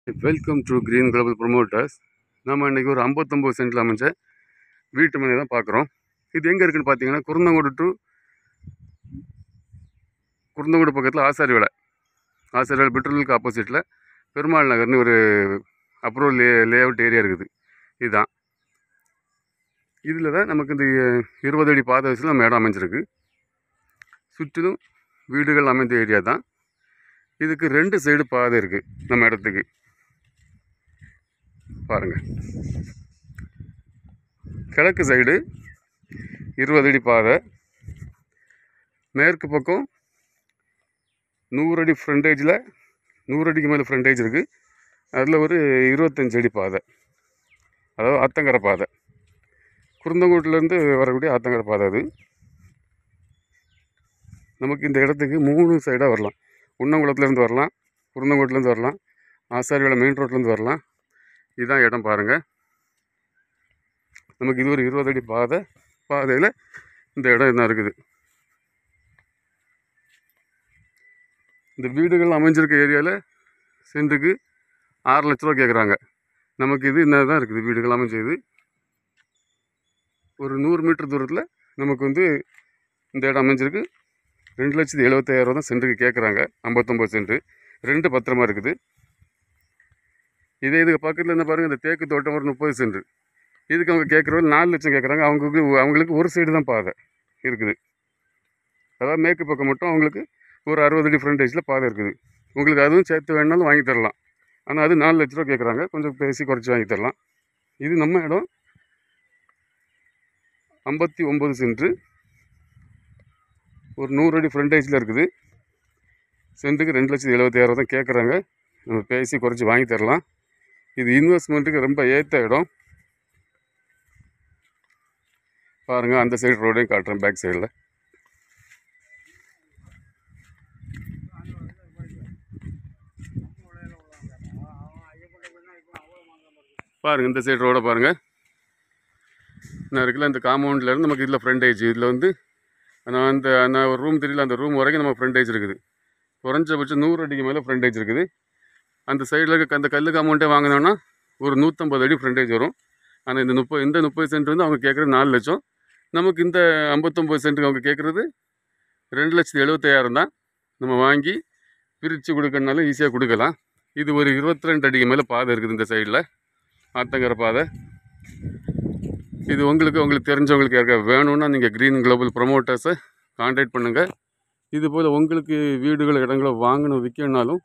Welcome to green global promoters. நம்ம இன்றைக்கி ஒரு 59 சென்டில் அமைஞ்ச வீட்டு மனை தான் பார்க்குறோம். இது எங்கே இருக்குதுன்னு பார்த்தீங்கன்னா, குருந்தங்கோடு பக்கத்தில் ஆசாரி வேலை பெட்ரோலுக்கு ஆப்போசிட்டில் பெருமாள் நகர்னு ஒரு அப்ரூவல் லே அவுட் ஏரியா இருக்குது. இதுதான் இதில் தான் நமக்கு இந்த 20 அடி பாதை வயசில் நம்ம இடம் அமைஞ்சிருக்கு. சுற்றிலும் வீடுகள் அமைந்த ஏரியா தான். இதுக்கு 2 சைடு பாதை இருக்குது. நம்ம இடத்துக்கு பாருங்கள், கிழக்கு சைடு 20 அடி பாதை, மேற்கு பக்கம் 100 அடி ஃப்ரண்டேஜில் 100 அடிக்கு மேலே ஃப்ரண்டேஜ் இருக்குது. அதில் ஒரு 25 அடி பாதை, அதாவது ஆத்தங்கரை பாதை, குருந்தங்கோட்டிலேருந்து வரக்கூடிய ஆத்தங்கரை பாதை. அது நமக்கு இந்த இடத்துக்கு 3 சைடாக வரலாம். உண்ணங்குளத்துலேருந்து வரலாம், குருந்தங்கோட்டிலேருந்து வரலாம், ஆசாரி வேலை மெயின் ரோட்லேருந்து வரலாம். இதுதான் இடம் பாருங்கள். நமக்கு இது ஒரு 20 அடி பாதையில் இந்த இடம் என்ன இருக்குது. இந்த வீடுகள் அமைஞ்சிருக்க ஏரியாவில் சென்ட்டுக்கு 6 லட்ச ரூபா கேட்குறாங்க. நமக்கு இது என்ன தான் இருக்குது. வீடுகள் அமைஞ்சது ஒரு 100 மீட்டர் தூரத்தில் நமக்கு இந்த இடம் அமைஞ்சிருக்கு. 2,75,000 தான் சென்ட்டுக்கு கேட்குறாங்க. 59 சென்ட்டு, 2 பத்திரமா இருக்குது. இதுக்கு பக்கத்தில் என்ன பாருங்கள், இந்த தேக்கு தோட்டம் ஒரு 30 சென்ட். இதுக்கு அவங்க கேட்குறவங்க 4 லட்சம் கேட்குறாங்க. அவங்களுக்கு ஒரு சைடு தான் பாதை இருக்குது. அதாவது மேற்கு பக்கம் மட்டும் அவங்களுக்கு ஒரு 60 அடி ஃப்ரண்டேஜில் பாதை இருக்குது. உங்களுக்கு அதுவும் சேர்த்து வேணாலும் வாங்கி தரலாம். ஆனால் அது 4 லட்ச ரூபா கேட்குறாங்க. கொஞ்சம் பேசி குறைச்சி வாங்கி தரலாம். இது நம்ம இடம் 59 சென்ட்டு, ஒரு 100 அடி ஃப்ரண்டேஜில் இருக்குது. சென்ட்டுக்கு 2,70,000 தான் கேட்குறாங்க. நம்ம பேசி குறைச்சி வாங்கி தரலாம். இது இன்வெஸ்ட்மெண்ட்டுக்கு ரொம்ப ஏற்ற இடம். பாருங்கள், அந்த சைடு ரோடையும் காட்டுறேன். பேக் சைடில் பாருங்கள், இந்த சைடு ரோடை பாருங்கள். நான் இருக்குல்ல, இந்த காம்பவுண்ட்லேருந்து நமக்கு இதில் ஃப்ரண்டேஜ். இதில் அந்த ஒரு ரூம் தெரியல, அந்த ரூம் வரைக்கும் நம்ம ஃப்ரண்டேஜ் இருக்குது. குறைஞ்சபட்சம் 100 அடிக்கு மேலே ஃப்ரண்டேஜ் இருக்குது. அந்த சைடில் இருக்க அந்த கல் காம்பவுண்டே வாங்கினோன்னா ஒரு 150 அடி ஃப்ரண்டேஜ் வரும். ஆனால் இந்த 30 சென்ட் அவங்க கேட்குறது 4 லட்சம். நமக்கு இந்த 59 சென்ட்டுக்கு அவங்க கேட்குறது 2,70,000 தான். நம்ம வாங்கி பிரித்து கொடுக்கறனால ஈஸியாக கொடுக்கலாம். இது ஒரு 22 அடிக்கு மேலே பாதை இருக்குது. இந்த சைடில் ஆத்தங்கரை பாதை. இது உங்களுக்கு தெரிஞ்சவங்களுக்கு யாருக்கா வேணும்னா நீங்கள் கிரீன் குளோபல் ப்ரொமோட்டர்ஸை கான்டாக்ட் பண்ணுங்கள். இதுபோல் உங்களுக்கு வீடுகள் இடங்களை வாங்கணும் விற்கணுன்னாலும்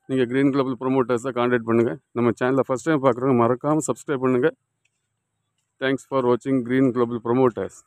நீங்கள் கிரீன் குளோபல் ப்ரொமோட்டர்ஸை கான்டாக்ட் பண்ணுங்கள். நம்ம சேனலை ஃபஸ்ட் டைம் பார்க்குறவங்க மறக்காமல் சப்ஸ்கிரைப் பண்ணுங்கள். தேங்க்ஸ் ஃபார் வாட்சிங் கிரீன் குளோபல் ப்ரொமோட்டர்ஸ்.